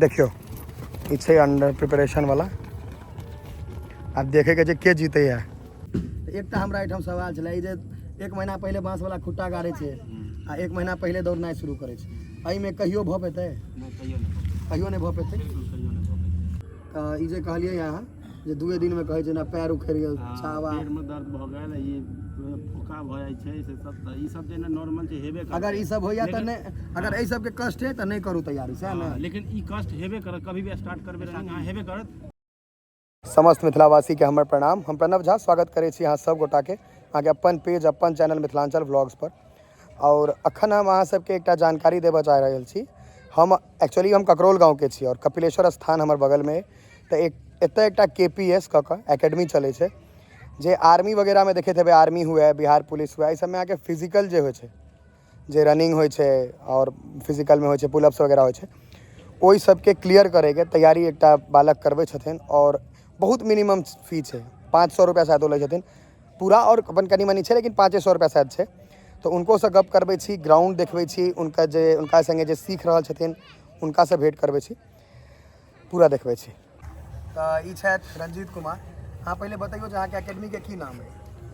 देखियो ई छै under preparation वाला। आप देखे के जीते है। एक हमरा एठाम सवाल छलै जे 1 महीना पहले बाँस वाला खुट्टा गाड़े छै आ 1 महीना पहले दौड़नाइ शुरू करे छै, एहिमे कहियो भऽ पेतै? कहियो नहीं भऽ पेतै। ई जे कहलिए यहाँ जे 2 दिन में कहे छै ना पैर उखड़ गेल, छावा पेट में दर्द भ गेल, ये फुका भ जाय छै से सब, त ई सब जे ना नॉर्मल छै हेबे करे। अगर ई सब होया त नहीं, अगर एहि सब के कष्ट है त नहीं करू तैयारी से ना। लेकिन ई कष्ट हेबे करे, कभी भी स्टार्ट करबे रनिंग हां हेबे करत। समस्त मिथिलावासी के हमर प्रणाम। हम प्रणव झा स्वागत करे छी अहाँ सब गोटा के अहाँ के अपन पेज अपन चैनल मिथिलांचल व्लॉग्स पर। और अखन हम अहाँ सबके एकटा जानकारी देबऽ चाह रहल छी। हम एक्चुअली हम ककरोल गाँव के छी और कपिलेश्वर स्थान हमर बगल में तो एतऽ एकटा KPS कऽ एकेडमी चलै छै, जे आर्मी वगैरह में देखैत हेबै, आर्मी हुए, बिहार पुलिस हुए, एहि सबमे अहाँके फिजिकल जे होइ छै, जे रनिंग होइ छै और फिजिकल में होइ छै, पुलअप्स वगैरह होइ छै, ओहि सबके क्लियर करैके तैयारी एकटा बालक करबै छथिन। और बहुत मिनिमम फी छै, 500 रुपया शायद लै छथिन पूरा, और अपन कनी मनी छै लेकिन 500 रुपया शायद छै। तो उनकोसँ गप करबै छी, ग्राउंड देखबै छी, उनका संगे जे सीख रहल छथिन हुनकासँ भेंट करबै छी, पूरा देखबै छी। तऽ ई छथि रंजीत कुमार। अहाँ पहले बतैयो जे अहाँके एकेडमी के की नाम है?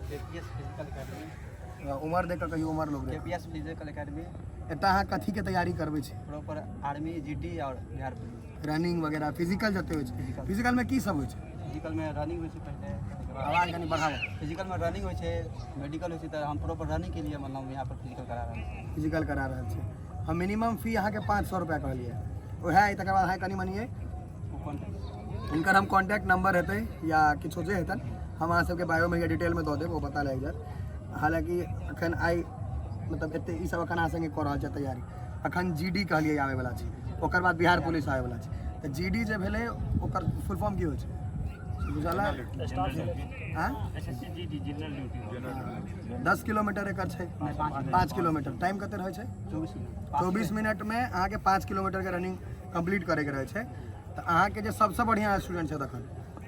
KPS physical academy. उमर देख कऽ कहियो उमर लोग KPS फिजिकल एकेडमी। एतऽ अहाँ कथी के तैयारी करबै छी? प्रॉपर आर्मी, GT और बिहार पुलिस। रनिंग वगैरह फिजिकल जते होइ छै, फिजिकल में की सब होइ छै? फिजिकल में रनिंग होइ छै पहले, आवाज कनी बढ़ाओ। फिजिकल में रनिंग होइ छै, मेडिकल होइ छै, तऽ हम प्रॉपर रनिंग के लिए मतलब यहाँ पर फिजिकल करा रहल छी। फिजिकल करा रहल छी। हम मिनिमम फी अहाँके 500 रुपया कहलिए, ओहे तकर बाद अहाँ कनी मनी है इनकर हम कॉन्टैक्ट नंबर हेतै या किछो जे हेतन हम अहाँ सबके बायो में डिटेल में दऽ देब, वो पता लागि जायत। हालांकि अखन आइ मतलब एते ई सब अखन अहाँ संगे कऽ रहल छै तैयारी। अखन GD कहलिए आबै वाला छै, ओकर बाद बिहार पुलिस आबै वाला छै। तऽ GD जे भेलै ओकर फुल फॉर्म की होइ छै बुझल है? 10 किलोमीटर एकर छै, 5 किलोमीटर। टाइम कते रहै छै? 24 मिनट में अहाँके 5 किलोमीटर के रनिंग कंप्लीट करे के रहै छै। तो अहाँ के जे सबसे बढ़िया स्टूडेंट है तखन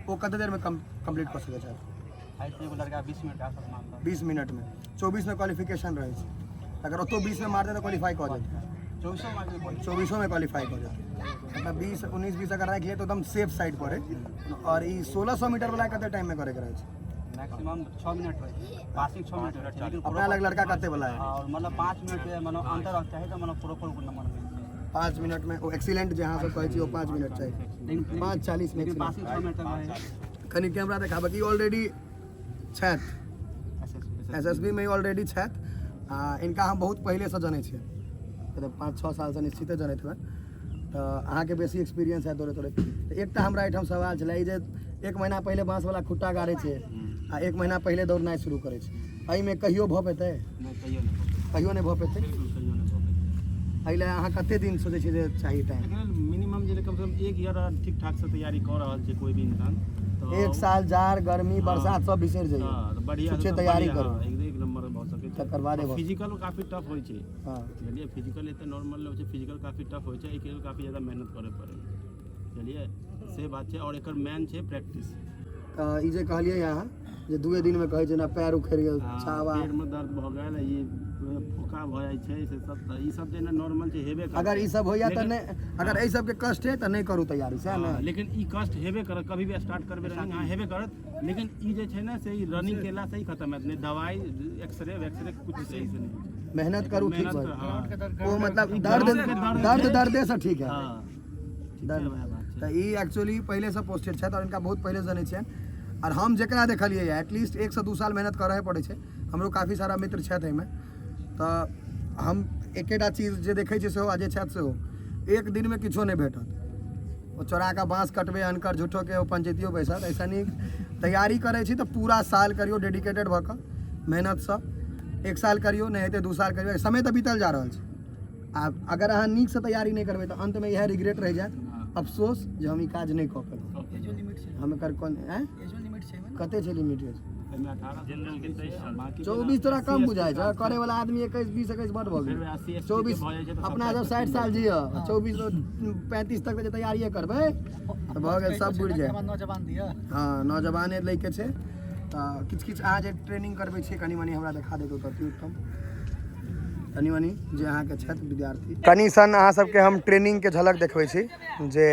वो कते देर में कंप्लीट कर सकै छै? एगो लड़का 20 मिनट के आसपास मारता। 20 मिनट में, 24 में क्वालिफिकेशन रहे छै। अगर ओतो 20 में मारते तो क्वालिफाई कर जेतै। 24 में क्वालिफाई कर जेतै। मतलब 20 19 20 अगर राखि लिए तो एकदम सेफ साइड पर है। और ई 1600 मीटर वाला कते टाइम में करे के रहे छै? मैक्सिमम 6 मिनट रहे छै, पासिंग 6 मिनट रहे छै, लेकिन अपना लग लड़का कते वाला है? और मतलब 5 मिनट के मतलब अंतर रख चाहे तो मतलब प्रॉपर नंबर मिल छै। 5 मिनट में वो एक्सीलेंट जहाँ से कहै छी वो 5 मिनट चाहिए, 5:40 में पासिंग 6 मिनट तक रहे। कनी कैमरा देखाबे कि ऑलरेडी छथि SSB में ऑलरेडी छथि। इनका हम बहुत पहले से जानै छियै, मतलब 5-6 साल से निश्चिते जानैत हुए। तो अहाँ के बेसी एक्सपीरियंस है दौड़े दौड़े। तो एकटा हमरा एठाम सवाल छलै जे 1 महीना पहले बाँस वाला खुट्टा गाड़े छै आ 1 महीना पहले दौड़नाइ शुरू करे छै, एहिमे कहियो भऽ पेतै? कहियो नहीं भऽ पेतै। एहि लए अहाँ कते दिन सोचै छियै जे चाही टाइम? मिनिमम जे कम से कम 1 ईयर ठीक ठाक से तैयारी कर रहल छै कोई भी इंसान, तो 1 साल जाड़ गर्मी बरसात सब बिसरि जाइए। हां बढ़िया अच्छे तैयारी करो, एक नंबर भ सकै छै। तकर बाद फिजिकल काफी टफ होइ छै। हां चलिए फिजिकल एते नॉर्मल होइ छै, फिजिकल काफी टफ होइ छै, एके काफी ज्यादा मेहनत करे पड़े। चलिए से बात छै। और एकर मेन छै प्रैक्टिस। ई जे कहलिए यहाँ जे 2 दिन में कहै छै ना पैर उखड़ गेल, छावा पेट में दर्द भ गेल, ये फुका भ जाय छै से सब, त ई सब जे ना नॉर्मल छै हेबे करे। अगर ई सब होया त नहीं, अगर एहि सब के कष्ट है त नहीं करू तैयारी से ना। लेकिन ई कष्ट हेबे करे, कभी भी स्टार्ट करबे रनिंग हां हेबे करत। लेकिन ई जे छै ना से ई रनिंग केला से ही खत्म हैत, नहीं दवाई एक्सरे वेक्सरे कुछ सही से नहीं। मेहनत करू ठीक मेहनत, भाई। वो मतलब दर्द से ठीक है। हां तो ई एक्चुअली पहले से पोस्टेड छथि और इनका बहुत पहले जानै छियनि। और हम जकरा देखलिए एटलीस्ट 1 से 2 साल मेहनत करहे पड़े छै। हमरो काफ़ी सारा मित्र छथि एहिमे। तो हम एकेटा चीज जे देखै छियै सेहो आ जे छथि सेहो 1 दिन में किछो नहीं भेटत। वो चोरा के बाँस कटबे अनकर झूठो के पंचायतियो पैसा, ऐसा नहीं। तैयारी करे छी तो पूरा साल करियो डेडिकेटेड भऽ कऽ मेहनत से। 1 साल करियो नहीं हेतै 2 साल करियो, समय तो बीतल जा रहल छै। आ अगर अहाँ नीक से तैयारी नहीं करबै तो अंत में यह रिग्रेट रह जायत, अफसोस जे हम ई काज नहीं कऽ पेलहुँ। हम एकर कोन कते छै लिमिट? 24 तोरा कम बुझाइ छै, करे वाला आदमी 21 20 21 बड भऽ गेल। 24 अपना जब 60 साल जिय, 24 35 तक जे तैयारिए करबै तऽ भऽ गेल, सब बुझि जाय। हाँ नौजवाने लैके छै। तऽ किछु किछु अहाँ जे ट्रेनिंग करबै छियै कनि मनि हमरा देखा देतौ तऽ उत्तम। कनी मनी जे अहाँके छथि विद्यार्थी कनी सन अहाँ सबके हम ट्रेनिंग के झलक देखबै छी जे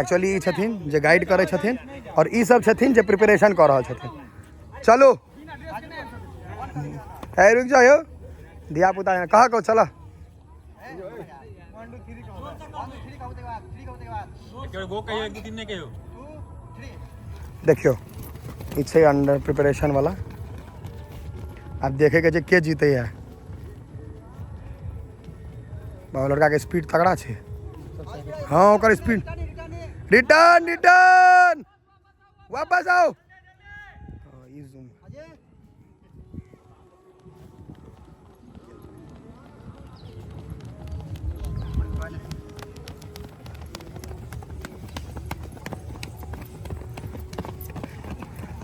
एक्चुअली ई छथिन जे गाइड करै छथिन और ई सब छथिन जे प्रिपरेशन कऽ रहल छथिन। चलो है रुक जाओ यो धिया पुता कहाँ को चला देखियो ई छै अंडर प्रिपरेशन वाला आप देखेगा जे के जीते है बाबा लड़का के स्पीड तगड़ा छै हाँ ओकर स्पीड रिटर्न रिटर्न वापस आओ ई जूम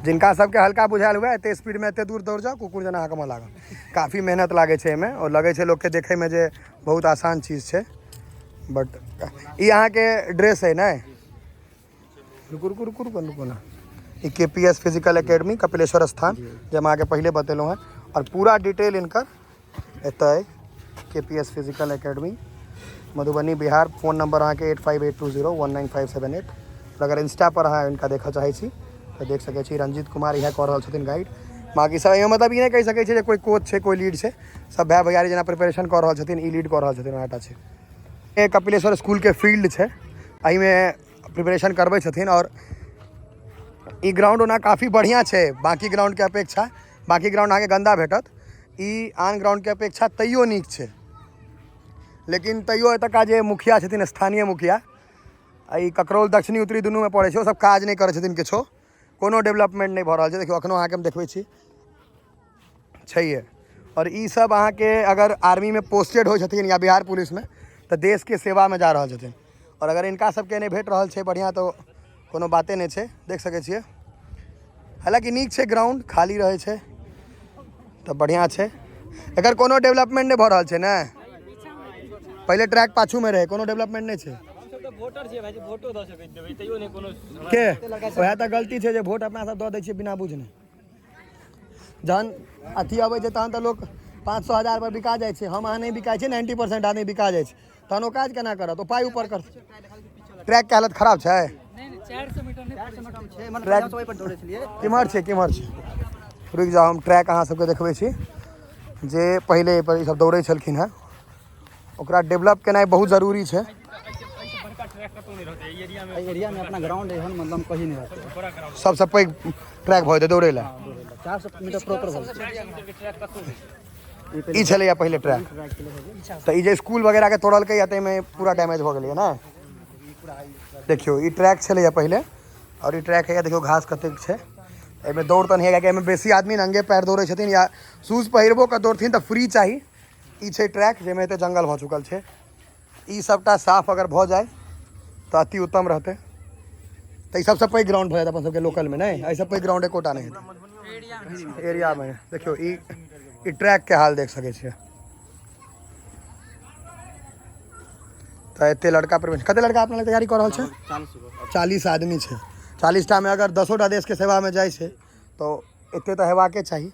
जिनका सबके हल्का बुझायल हुआ एते स्पीड में एते दूर दौड़ जाओ कुकुर जना हकमा लागल काफ़ी मेहनत लागे छै एहिमे और लगे छै लोग के देखे में जे बहुत आसान चीज़ छै बट ई अहाँ के ड्रेस है ना रुकु रुकु रुकु रुकु रुकु ना ई KPS फिजिकल एकेडमी कपिलेश्वर स्थान जे हम अहाँके पहले बतेलहुँ हैं और पूरा डिटेल इनकर एतय KPS physical academy Madhubani Bihar phone number अहाँ के 8582019578 अगर इंस्टा पर अहाँ इनका देखा चाहे छी तो देख सके छी रंजीत कुमार इएह कऽ रहल छथिन गाइड बाकी सब एहिमे मतलब ई नहि कहि सकै छी जे कोई कोच छै कोई लीड छै सब भाई भैयारी जेना प्रिपरेशन कऽ रहल छथिन ई लीड कऽ रहल छथिन ओएहटा छै ये कपिलेश्वर स्कूल के फील्ड छै एहिमे प्रिपरेशन करबै छथिन और ई ग्राउंड ओना काफ़ी बढ़िया छै बाकी ग्राउंड के अपेक्षा बाकी ग्राउंड अहाँके गंदा भेटत ई आन ग्राउंड के अपेक्षा तैयो नीक छै लेकिन तैयो एतुका जे मुखिया छथिन स्थानीय मुखिया ई ककरौल दक्षिणी उत्तरी दुनू में पड़ै छै ओ सब काज नहीं करै छथिन किछो कोनो डेवलपमेंट नहीं भऽ रहल छै देखियो अखनो अहाँके हम देखबै छी छैहे और ई सब अहाँके अगर आर्मी में पोस्टेड हो छथिन या बिहार पुलिस में तो देश के सेवा में जा रहल छथिन और अगर इनका सबके नहीं भेट रहल छै बढ़िया तो कोनो बाते नहीं छै देख सकै छियै हालांकि नीक छै ग्राउंड खाली रहै छै तो बढ़िया छै एकर कोनो डेवलपमेंट नहीं भऽ रहल छै ने पहले ट्रैक पाछू में रहे कोनो डेवलपमेंट नहीं छै वोटर छियै भाई वोटो दऽ सकैत देबै तैयो नहि कोनो के वएह तऽ गलती छै जे वोट अपना सब दऽ दै छियै बिना बुझने जहन अथी अबै छै तहन तऽ लोक 500,000 पर बिका जाइ छै हम अहाँ नहीं बिकाइ छै 90% आदमी बिका जाइ छै तहन ओ काज केना करत ओ पाइ ऊपर करत ट्रैक के हालत खराब छै किम्हर छै रुकि जाओ हम ट्रैक अहाँ सबके देखबै छी जे पहिले एहि पर ई सब दौड़ै छलखिन हेँ ओकरा डेवलप केनाइ बहुत जरूरी छै एरिया में अपना ग्राउंड है मतलब कहीं नहीं रहता सबसे पैघ ट्रैक भऽ जेतै दौड़ै लए 400 मीटर प्रॉपर ई छलैया पहिले ट्रैक तऽ ई जे स्कूल वगैरह के तोड़लकै या ताहिमे पूरा डैमेज भऽ गेलै ने देखियो ई ट्रैक छलैया पहिले और ई ट्रैक है देखियो घास कतेक छै एहिमे दौड़ तऽ नहीं है एहिमे बेसी आदमी नंगे पैर दौड़ै छथिन या शूज पहिरबो के दौड़थिन तऽ फ्री चाही ई छै ट्रैक जाहिमे एते जंगल भऽ चुकल छै ई सबटा साफ अगर भऽ जाए तो अति उत्तम रहते तो ई सबसे पैघ ग्राउंड भऽ जायत अपन सबके लोकल में नहीं एहिसँ पैघ ग्राउंड एकोटा नहीं हेतै एरिया में देखियो ई ट्रैक के हाल देख सकै छियै तो एते लड़का कते लड़का अपना तैयारी कऽ रहल छै 40 आदमी छै 40टा में अगर 10टा देश के सेवा में जाइ छै तो एते तो हेबाके चाही।